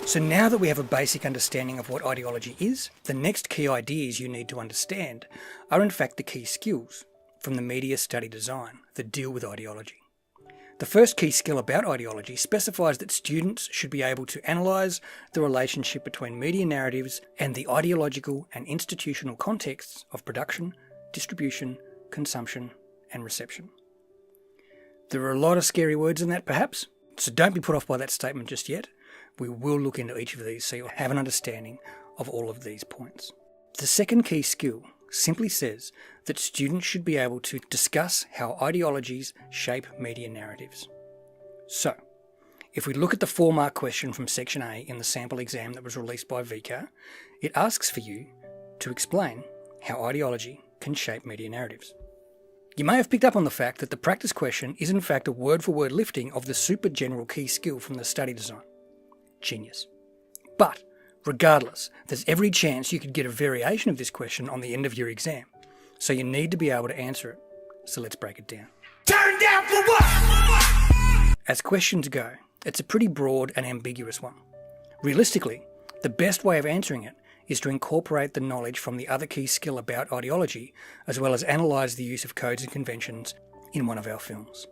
So now that we have a basic understanding of what ideology is, the next key ideas you need to understand are in fact the key skills from the media study design that deal with ideology. The first key skill about ideology specifies that students should be able to analyse the relationship between media narratives and the ideological and institutional contexts of production, distribution, consumption and reception. There are a lot of scary words in that perhaps, so don't be put off by that statement just yet. We will look into each of these so you'll have an understanding of all of these points. The second key skill simply says that students should be able to discuss how ideologies shape media narratives. So, if we look at the 4-mark question from Section A in the sample exam that was released by VCE, it asks for you to explain how ideology can shape media narratives. You may have picked up on the fact that the practice question is in fact a word-for-word lifting of the super general key skill from the study design. Genius. But, regardless, there's every chance you could get a variation of this question on the end of your exam. So you need to be able to answer it. So let's break it down. Turn down for what? As questions go, it's a pretty broad and ambiguous one. Realistically, the best way of answering it is to incorporate the knowledge from the other key skill about ideology, as well as analyse the use of codes and conventions in one of our films.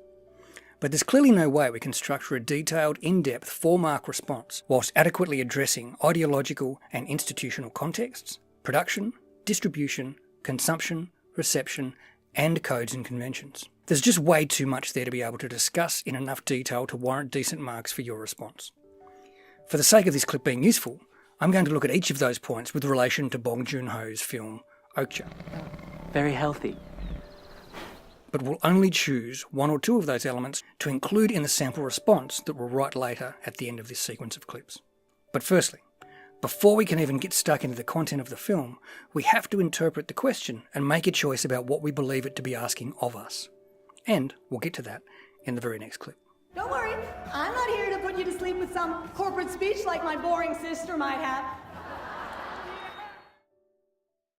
But there's clearly no way we can structure a detailed, in-depth 4-mark response whilst adequately addressing ideological and institutional contexts, production, distribution, consumption, reception, and codes and conventions. There's just way too much there to be able to discuss in enough detail to warrant decent marks for your response. For the sake of this clip being useful, I'm going to look at each of those points with relation to Bong Joon-ho's film Okja. Very healthy. But we'll only choose 1 or 2 of those elements to include in the sample response that we'll write later at the end of this sequence of clips. But firstly, before we can even get stuck into the content of the film, we have to interpret the question and make a choice about what we believe it to be asking of us. And we'll get to that in the very next clip. Don't worry, I'm not here to put you to sleep with some corporate speech like my boring sister might have.